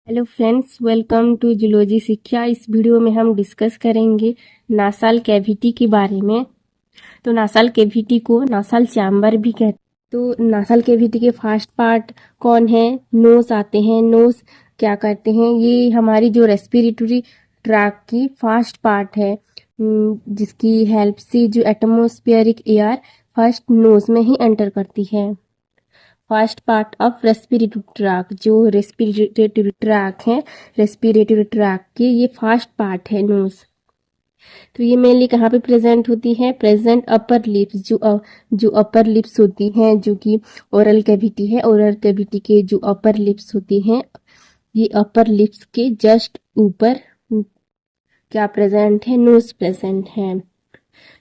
Hello friends, welcome to zoology Shiksha. इस video में हम डिस्कस करेंगे नासाल कैविटी के बारे में। तो नासाल कैविटी को नासाल चैम्बर भी कहते हैं। तो नासाल कैविटी के फर्स्ट पार्ट कौन है? नोज आते हैं। नोज क्या करते हैं? ये हमारी जो रेस्पिरेटरी ट्रैक की फर्स्ट पार्ट है, जिसकी हेल्प से जो एटमॉस्फेरिक एयर फर्स्ट नोज में ही एंटर करती है। First part of respiratory tract, जो रेस्पिरेटरी ट्रैक है, रेस्पिरेटरी ट्रैक के ये फर्स्ट पार्ट है नोज। तो ये मेनली कहाँ पे प्रेजेंट होती है? प्रेजेंट अपर लिप्स, जो अपर लिप्स होती हैं, जो कि ओरल कैविटी है। ओरल कैविटी के जो अपर लिप्स होती हैं, ये अपर लिप्स के जस्ट ऊपर क्या प्रेजेंट है? नोज प्रेजेंट है।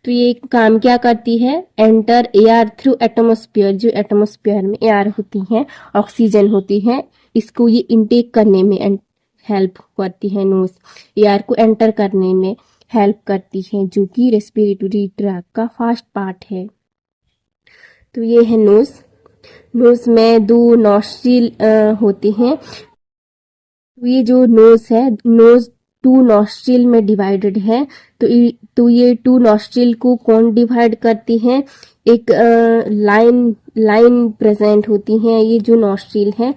तो ये काम क्या करती है? एंटर एयर थ्रू एटमॉस्फेयर, जो एटमॉस्फेयर में एयर होती है, ऑक्सीजन होती है, इसको ये इनटेक करने में हेल्प करती है। नोज एयर को एंटर करने में हेल्प करती है, जो कि रेस्पिरेटरी ट्रैक का फर्स्ट पार्ट है। तो ये है नोज। नोज में दो नॉस्ट्रिल होते हैं। तो ये जो नोज है, नोज टू नॉस्ट्रिल में डिवाइडेड है। तो ये टू नॉस्ट्रिल को कौन डिवाइड करती है? एक लाइन प्रेजेंट होती है। ये जो नॉस्ट्रिल है,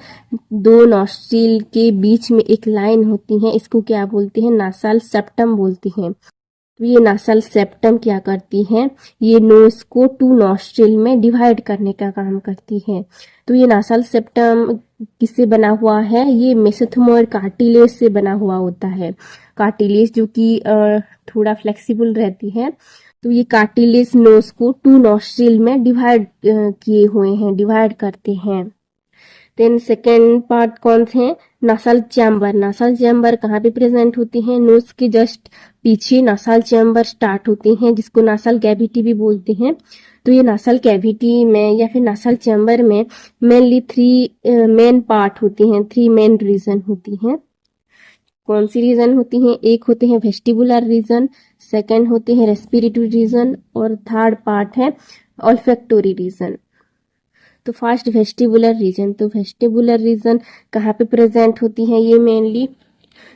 दो नॉस्ट्रिल के बीच में एक लाइन होती है, इसको क्या बोलते हैं? नासाल सेप्टम बोलते हैं। तो ये नासाल सेप्टम क्या करती है? ये नोज को टू नॉस्ट्रिल में डिवाइड करने का काम करती है। तो ये नासाल सेप्टम किससे बना हुआ है? ये मेसेंथोमोर कार्टिलेज से बना हुआ होता है। कार्टिलेज जो कि थोड़ा फ्लेक्सिबल रहती है। तो ये कार्टिलेज नोज को टू नॉस्ट्रिल में डिवाइड किए हुए हैं, डिवाइड करते हैं। देन सेकेंड पार्ट कौन से हैं? नासाल चैम्बर। नासाल चैम्बर कहाँ पे प्रेजेंट होती है? नोज के जस्ट पीछे नासाल चैम्बर स्टार्ट होती हैं, जिसको नासाल कैविटी भी बोलते हैं। तो ये नासाल कैविटी में या फिर नासाल चैम्बर में मेनली थ्री मेन पार्ट होती हैं, थ्री मेन रीजन होती हैं। कौन सी रीजन होती हैं? एक होते हैं वेस्टिबुलर रीजन, सेकेंड होते हैं रेस्पिरेटरी रीजन, और थर्ड पार्ट है ऑल्फैक्टोरी रीजन। तो फर्स्ट वेस्टिबुलर रीजन। तो वेस्टिबुलर रीजन कहाँ पे प्रेजेंट होती है? ये मेनली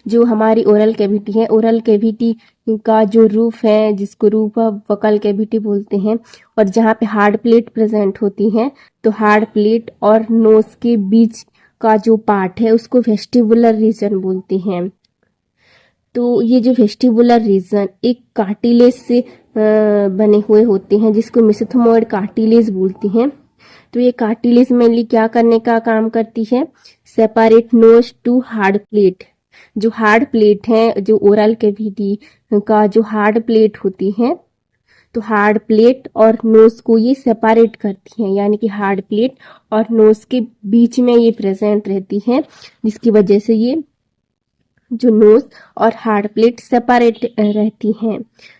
जो हमारी ओरल कैविटी है, ओरल कैविटी का जो रूफ है, जिसको रूफ ऑफ वोकल कैविटी बोलते हैं, और जहाँ पे हार्ड प्लेट प्रेजेंट होती है, तो हार्ड प्लेट और नोज के बीच का जो पार्ट है, उसको वेस्टिबुलर रीजन बोलते हैं। तो ये जो वेस्टिबुलर रीजन एक कार्टिलेज से बने हुए होते हैं, जिसको मेसेंथोमोर कार्टिलेज बोलते हैं। तो ये कार्टिलेज मेनली क्या करने का काम करती है? Separate nose to hard plate. जो हार्ड प्लेट है, जो ओरल कैविटी का जो हार्ड प्लेट होती है, तो हार्ड प्लेट और नोज को ये सेपरेट करती है, यानी कि हार्ड प्लेट और नोज के बीच में ये प्रेजेंट रहती है, जिसकी वजह से ये जो नोज और हार्ड प्लेट सेपरेट रहती हैं।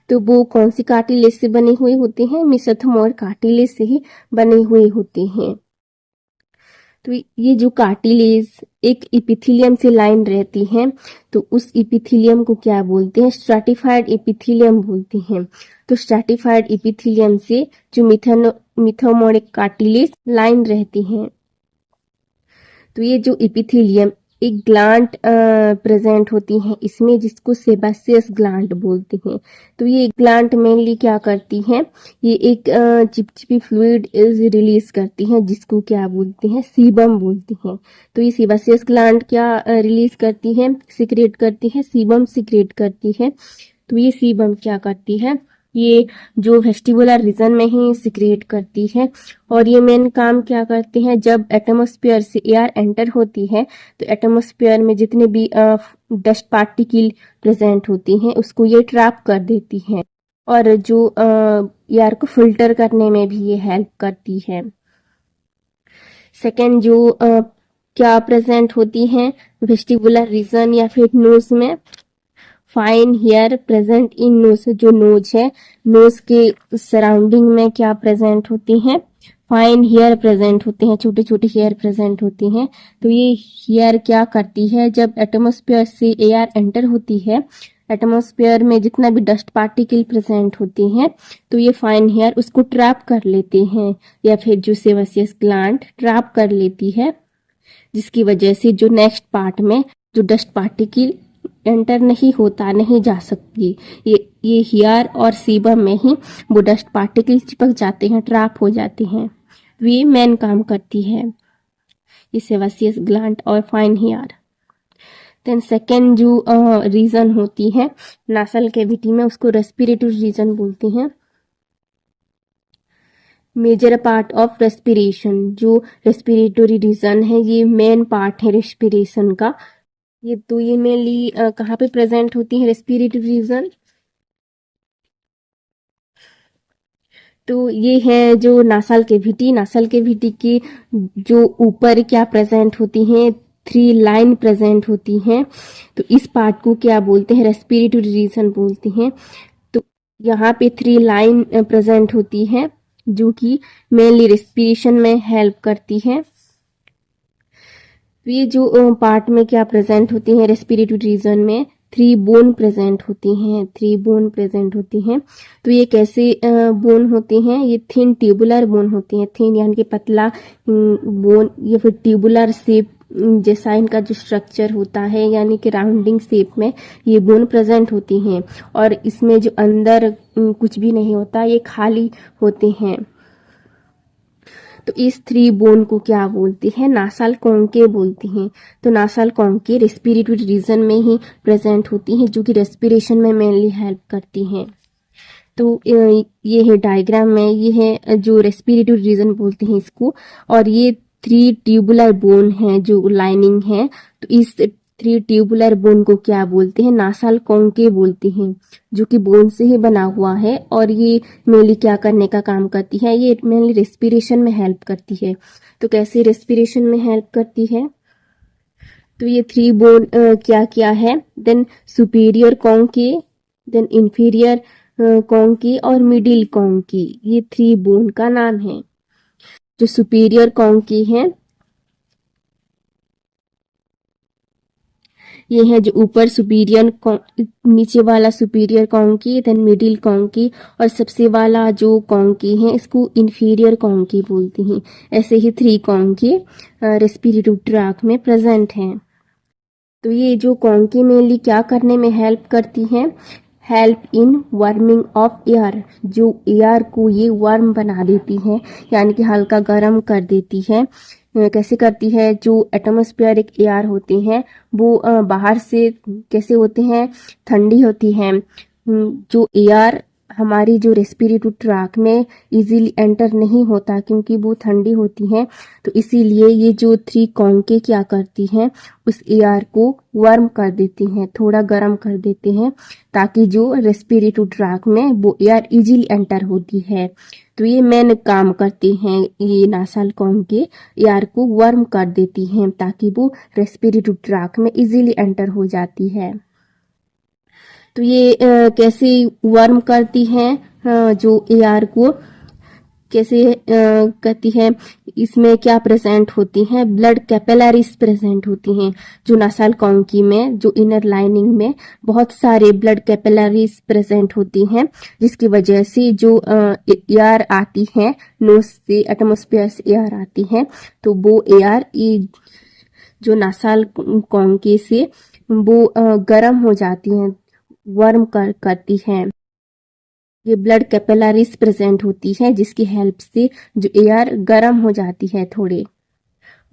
तो वो कौन सी कार्टिलेज से बने हुए होते हैं? मेसेंथोमोर कार्टिलेज से ही बने हुए होते हैं। तो ये जो कार्टिलेज एक इपिथीलियम से लाइन रहती है, तो उस इपिथीलियम को क्या बोलते हैं? स्ट्रैटिफाइड इपिथीलियम बोलते हैं। तो स्ट्रैटिफाइड इपिथीलियम से जो मेसेंथोमोरिक कार्टिलेज लाइन रहती है। तो ये जो इपिथीलियम एक ग्लैंड प्रेजेंट होती है इसमें, जिसको सेबासियस ग्लैंड बोलते हैं। तो ये ग्लैंड मेनली क्या करती है? ये एक चिपचिपी फ्लूइड रिलीज करती है, जिसको क्या बोलते हैं? सीबम बोलते हैं। तो ये सेबासियस ग्लैंड क्या रिलीज करती है? सिक्रेट करती है, सीबम सिक्रेट करती है। तो ये सीबम क्या करती है? ये जो वेस्टिबुलर रीजन में ही सिक्रेट करती है। और ये मेन काम क्या करते हैं? जब एटमॉस्फेयर से एयर एंटर होती है, तो एटमॉस्फेयर में जितने भी डस्ट पार्टिकल प्रेजेंट होती हैं, उसको ये ट्रैप कर देती है, और जो एयर को फिल्टर करने में भी ये हेल्प करती है। सेकेंड जो क्या प्रेजेंट होती है वेस्टिबुलर रीजन या फिर नोज में? Fine hair present in nose. जो नोज है, नोज के सराउंडिंग में क्या प्रेजेंट होती हैं? फाइन हेयर प्रेजेंट होते हैं, छोटे छोटे हेयर प्रेजेंट होती हैं। तो ये हेयर क्या करती है? जब एटमॉस्फेयर से एयर एंटर होती है, एटमॉस्फेयर में जितना भी डस्ट पार्टिकल प्रेजेंट होती हैं, तो ये फाइन हेयर उसको ट्रैप कर लेते हैं, या फिर जो सेबासियस ग्लैंड ट्रैप कर लेती है, जिसकी वजह से जो नेक्स्ट पार्ट में जो डस्ट पार्टिकल एंटर नहीं होता, नहीं जा सकती, ये हेयर और सीबम में ही वो डस्ट पार्टिकल चिपक जाते हैं, ट्रैप हो जाते हैं। ये मेन काम करती है, ये सेबासियस ग्लैंड और फाइन हेयर। देन सेकेंड जो रीजन होती है नासल कैविटी में, उसको रेस्पिरेटरी रीजन बोलते हैं। मेजर पार्ट ऑफ रेस्पिरेशन, जो रेस्पिरेटरी रीजन है, ये मेन पार्ट है रेस्पिरेशन का। ये तो ये मेनली कहाँ पे प्रेजेंट होती है रेस्पिरेटरी रीजन? तो ये है जो नासाल कैविटी। नासाल कैविटी की जो ऊपर क्या प्रेजेंट होती हैं, 3 लाइन प्रेजेंट होती हैं। तो इस पार्ट को क्या बोलते हैं? रेस्पिरेटरी रीजन बोलते हैं। तो यहाँ पे 3 लाइन प्रेजेंट होती है जो कि मेनली रेस्पिरेशन में हेल्प करती है। तो ये जो पार्ट में क्या प्रेजेंट होती है रेस्पिरेटरी रीजन में, 3 बोन प्रेजेंट होती हैं, 3 बोन प्रेजेंट होती हैं। तो ये कैसे बोन होती हैं? ये थिन ट्यूबुलर बोन होती हैं। थिन यानी कि पतला बोन, या फिर ट्यूबुलर शेप जैसा इनका जो स्ट्रक्चर होता है, यानी कि राउंडिंग शेप में ये बोन प्रेजेंट होती हैं। और इसमें जो अंदर कुछ भी नहीं होता, ये खाली होते हैं। तो इस 3 बोन को क्या बोलते हैं? नासाल कॉन्के बोलते हैं। तो नासाल कॉन्के रेस्पिरेटरी रीजन में ही प्रेजेंट होती हैं, जो कि रेस्पिरेशन में मेनली हेल्प करती हैं। तो ये है डायग्राम में, ये है जो रेस्पिरेटरी रीजन बोलते हैं इसको। और ये 3 ट्यूबुलर बोन है जो लाइनिंग है। तो इस 3 ट्यूबुलर बोन को क्या बोलते हैं? नासाल कॉन्के बोलते हैं, जो कि बोन से ही बना हुआ है। और ये मेनली क्या करने का काम करती है? ये मेनली रेस्पिरेशन में हेल्प करती है। तो कैसे रेस्पिरेशन में हेल्प करती है? तो ये 3 बोन क्या क्या है? देन सुपीरियर कॉन्के, देन इंफीरियर कॉन्की और मिडिल कॉन्की, ये 3 बोन का नाम है। जो सुपीरियर कॉन्की है, ये है जो ऊपर सुपीरियर, नीचे वाला सुपीरियर कॉन्की, देन मिडिल कॉन्की, और सबसे वाला जो कॉन्की है इसको इंफीरियर कॉन्की बोलते हैं। ऐसे ही 3 कॉन्की रेस्पिरेटरी ट्रैक में प्रेजेंट हैं। तो ये जो कॉन्की मेनली क्या करने में हेल्प करती हैं? Help in warming of air, जो एयर को ये वार्म बना देती है, यानी कि हल्का गर्म कर देती है। कैसे करती है? जो एटमॉस्फेरिक एयर होते हैं वो बाहर से कैसे होते हैं? ठंडी होती हैं। जो एयर हमारी जो रेस्पिरेटरी ट्रैक में इजीली एंटर नहीं होता, क्योंकि वो ठंडी होती हैं। तो इसीलिए ये जो 3 कॉन्के क्या करती हैं? उस एयर को वार्म कर देती हैं, थोड़ा गर्म कर देते हैं, ताकि जो रेस्पिरेटरी ट्रैक में वो एयर इजीली एंटर होती है। तो ये मेन काम करते हैं, ये नासाल कॉन्के एयर को वार्म कर देती हैं, ताकि वो रेस्पिरेटरी ट्रैक में इजीली एंटर हो जाती है। तो ये कैसे वार्म करती हैं जो एयर को, कैसे करती है? इसमें क्या प्रेजेंट होती हैं? ब्लड कैपिलरीज प्रेजेंट होती हैं। जो नासाल कॉन्की में, जो इनर लाइनिंग में बहुत सारे ब्लड कैपिलरीज प्रेजेंट होती हैं, जिसकी वजह से जो एयर आती है नोज से, एटमॉस्फेयर से एयर आती है, तो वो एयर जो नासाल कॉन्की से वो गर्म हो जाती हैं, वार्म करती हैं। ये ब्लड कैपिलरीज प्रेजेंट होती है, जिसकी हेल्प से जो एयर गर्म हो जाती है, थोड़े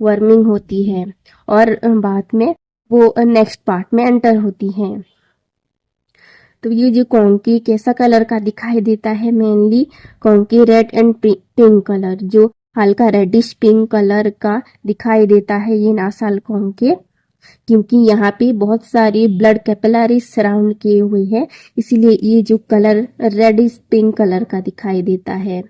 वार्मिंग होती है, और बाद में वो नेक्स्ट पार्ट में एंटर होती है। तो ये जो कॉन्की कैसा कलर का दिखाई देता है? मेनली कॉन्की रेड एंड पिंक कलर, जो हल्का रेडिश पिंक कलर का दिखाई देता है ये नासाल कॉन्के, क्योंकि यहाँ पे बहुत सारे ब्लड कैपिलरीज सराउंड किए हुए हैं, इसीलिए ये जो कलर रेडिश पिंक कलर का दिखाई देता है।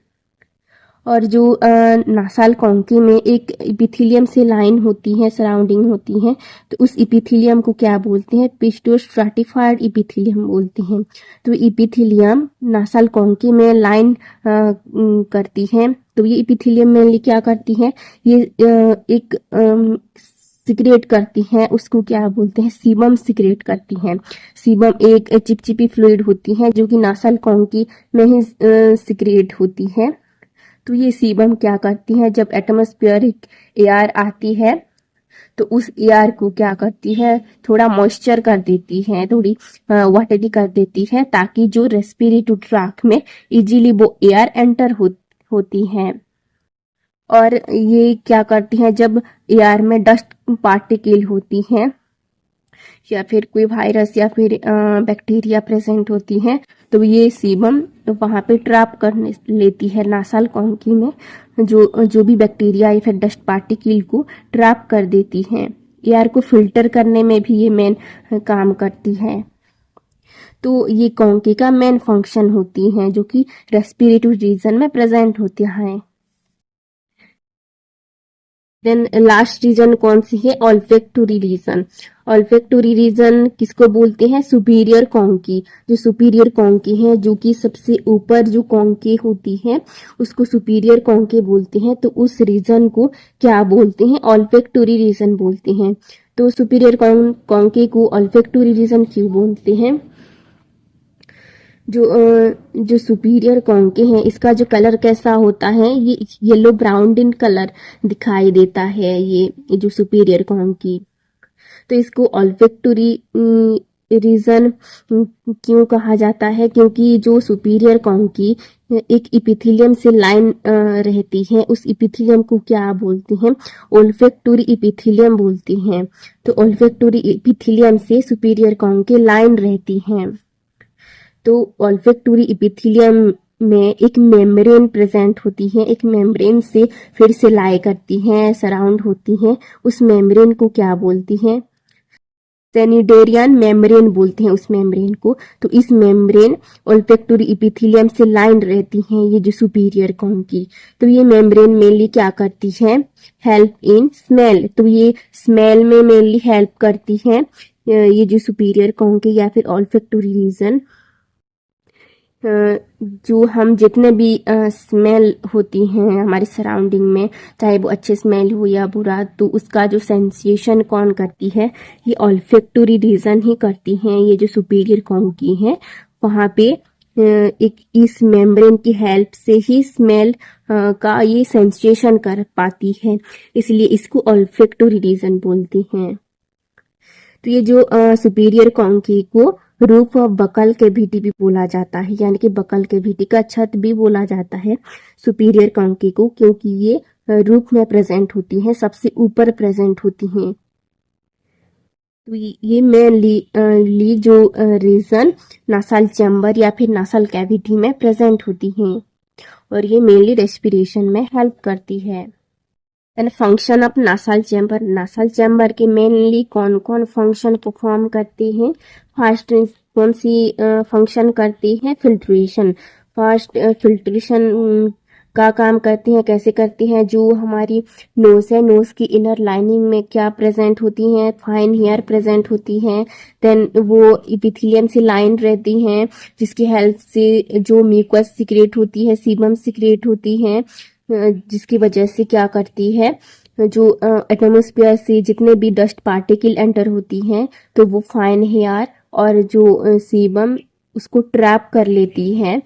और जो नासाल कॉन्की में एक इपिथेलियम से लाइन होती है, सराउंडिंग होती है, तो उस इपिथेलियम को क्या बोलते हैं? पिस्टोस्ट्राटिफाइड इपिथेलियम बोलते हैं। तो इपिथेलियम नासाल कॉन्की में लाइन करती है। तो ये इपिथेलियम मेनली क्या करती है? ये एक सिक्रेट करती हैं, उसको क्या बोलते हैं? सीबम सिक्रेट करती हैं। सीबम एक चिपचिपी फ्लूइड होती है, जो कि नासाल कॉन्की में ही सिक्रेट होती है। तो ये सीबम क्या करती है? जब एटमॉस्फेरिक एयर आती है तो उस एयर को क्या करती है, थोड़ा मॉइस्चर कर देती है, थोड़ी वाटरी कर देती है, ताकि जो रेस्पिरेटरी ट्रैक में इजीली वो एयर एंटर होती है। और ये क्या करती हैं, जब एयर में डस्ट पार्टिकल होती हैं या फिर कोई वायरस या फिर बैक्टीरिया प्रेजेंट होती है, तो ये सीबम वहाँ पे ट्रैप कर लेती है नासाल कॉन्की में, जो भी बैक्टीरिया या फिर डस्ट पार्टिकल को ट्रैप कर देती है। एयर को फिल्टर करने में भी ये मेन काम करती है। तो ये कॉन्की का मेन फंक्शन होती है, जो कि रेस्पिरेटरी रीजन में प्रेजेंट होती है। देन लास्ट रीजन कौन सी है, ऑल्फैक्टरी रीजन। ऑल्फैक्टरी रीजन किसको बोलते हैं, सुपीरियर कॉन्की। जो सुपीरियर कॉन्की है, जो कि सबसे ऊपर जो कॉन्की होती है उसको सुपीरियर कॉन्की बोलते हैं। तो उस रीजन को क्या बोलते हैं, ऑल्फैक्टरी रीजन बोलते हैं। तो सुपीरियर कॉन्की को ऑल्फैक्टरी रीजन क्यों बोलते हैं, जो सुपीरियर कॉन्की है इसका जो कलर कैसा होता है, ये येलो ब्राउन इन कलर दिखाई देता है, ये जो सुपीरियर कॉन्की। तो इसको ऑल्फैक्टरी रीजन क्यों कहा जाता है, क्योंकि जो सुपीरियर कॉन्की एक इपिथेलियम से लाइन रहती है, उस इपिथेलियम को क्या बोलते हैं, ओल्फैक्टरी इपिथेलियम बोलते हैं। तो ओल्फैक्टरी इपिथेलियम से सुपीरियर कॉन्की लाइन रहती है। तो ऑल्फैक्टरी इपिथेलियम में एक मेम्ब्रेन प्रेजेंट होती है, एक मेम्ब्रेन से फिर से लाई करती है, सराउंड होती है। उस मेम्ब्रेन को क्या बोलती है, सेनिडेरियन मेम्ब्रेन बोलते हैं उस मेम्ब्रेन को। तो इस मेम्ब्रेन ऑल्फैक्टरी इपिथेलियम से लाइन रहती है, ये जो सुपीरियर कॉन्की। तो ये मेम्ब्रेन मेनली क्या करती है, हेल्प इन स्मेल। तो ये स्मेल में मेनली हेल्प करती है, ये जो सुपीरियर कॉन्की या फिर ऑल्फैक्टरी रीजन। जो हम जितने भी स्मेल होती हैं हमारी सराउंडिंग में, चाहे वो अच्छे स्मेल हो या बुरा, तो उसका जो सेंसेशन कौन करती है, ये ऑल्फैक्टरी रीजन ही करती हैं। ये जो सुपीरियर कॉन्की है वहाँ पे एक इस मेम्ब्रेन की हेल्प से ही स्मेल का ये सेंसेशन कर पाती है, इसलिए इसको ऑल्फैक्टरी रीजन बोलती हैं। तो ये जो सुपीरियर कॉन्की को रूफ ऑफ बकल कैविटी भी बोला जाता है, यानी कि बकल कैविटी का छत भी बोला जाता है सुपीरियर कॉन्की को, क्योंकि ये रूफ में प्रेजेंट होती हैं, सबसे ऊपर प्रेजेंट होती हैं। तो ये मेनली जो रीजन नासाल चैम्बर या फिर नासाल कैविटी में प्रेजेंट होती हैं, और ये मेनली रेस्पिरेशन में हेल्प करती है। And function of नासाल chamber, नासाल chamber के मेनली कौन कौन फंक्शन परफॉर्म करते हैं। फर्स्ट कौन सी फंक्शन करती है, फिल्ट्रेशन। फर्स्ट फिल्ट्रेशन का काम करती हैं, कैसे करती हैं, जो हमारी नोज है, नोज की इनर लाइनिंग में क्या प्रेजेंट होती हैं, फाइन हेयर प्रेजेंट होती हैं। देन वो इपिथेलियम से लाइन रहती हैं, जिसकी हेल्प से जो म्यूकस सिक्रेट होती है, सीबम सिक्रेट होती है, जिसकी वजह से क्या करती है, जो एटमॉस्फेयर से जितने भी डस्ट पार्टिकल एंटर होती हैं, तो वो फाइन हेयर और जो सीबम उसको ट्रैप कर लेती है,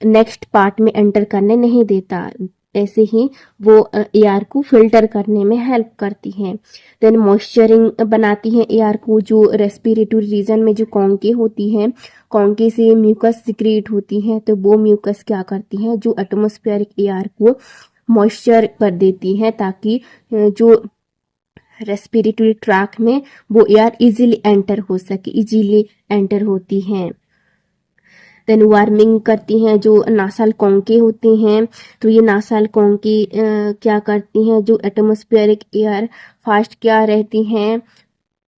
नेक्स्ट पार्ट में एंटर करने नहीं देता। ऐसे ही वो एयर को फिल्टर करने में हेल्प करती हैं। देन मॉइस्चरिंग बनाती हैं एयर को, जो रेस्पिरेटरी रीजन में जो कॉन्की होती हैं, कॉन्की से म्यूकस सिक्रेट होती हैं, तो वो म्यूकस क्या करती हैं, जो एटमॉस्फेरिक एयर को मॉइस्चर कर देती हैं, ताकि जो रेस्पिरेटरी ट्रैक में वो एयर इजीली एंटर हो सके, इजीली एंटर होती हैं। देन वार्मिंग करती हैं जो नासाल कॉन्की होती हैं। तो ये नासाल कॉन्की क्या करती हैं, जो एटमॉस्फेरिक एयर फास्ट क्या रहती हैं,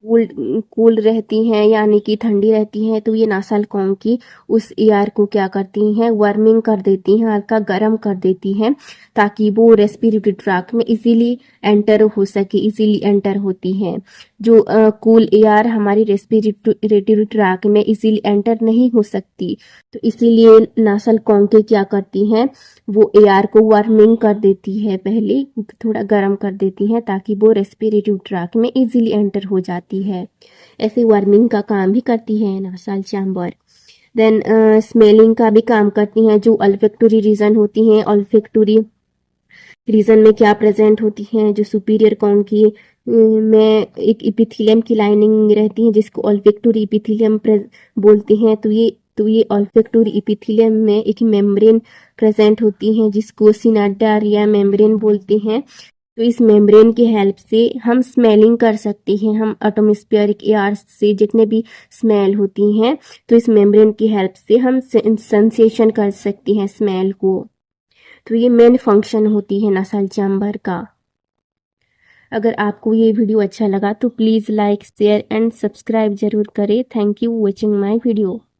कूल रहती हैं, यानी कि ठंडी रहती हैं। तो ये नासाल कॉन्की उस एयर को क्या करती हैं, वार्मिंग कर देती हैं, हल्का गर्म कर देती हैं, ताकि वो रेस्पिरेटरी ट्रैक में इजीली एंटर हो सके, इजीली एंटर होती हैं। जो कूल एयर हमारी रेस्पिरेटरी ट्रैक में इजीली एंटर नहीं हो सकती, तो इसीलिए नासाल कॉन्की क्या करती हैं, वो एयर को वार्मिंग कर देती है, पहले थोड़ा गर्म कर देती हैं, ताकि वो रेस्पिरेटरी ट्रैक में इजीली एंटर हो जाती है। ऐसे वार्मिंग का काम भी करती है नासाल चैम्बर। देन स्मेलिंग का भी काम करती हैं, जो ऑल्फैक्टरी रीजन होती हैं। ऑल्फैक्टरी रीजन में क्या प्रेजेंट होती हैं, जो सुपीरियर कॉन्की में एक इपिथीलियम की लाइनिंग रहती है जिसको ओल्फैक्टोरी इपिथीलियम बोलते हैं। तो ये ओल्फैक्टोरी इपिथीलियम में एक मेम्ब्रेन प्रेजेंट होती है जिसको सिनाडारिया मेम्ब्रेन बोलते हैं। तो इस मेम्ब्रेन की हेल्प से हम स्मेलिंग कर सकते हैं। हम एटमॉस्फेरिक एयर से जितने भी स्मेल होती हैं तो इस मेम्ब्रेन की हेल्प से हम सेंसेशन कर सकते हैं स्मेल को। तो ये मेन फंक्शन होती है नसल चैम्बर का। अगर आपको ये वीडियो अच्छा लगा तो please like share and subscribe जरूर करें। Thank you watching my video.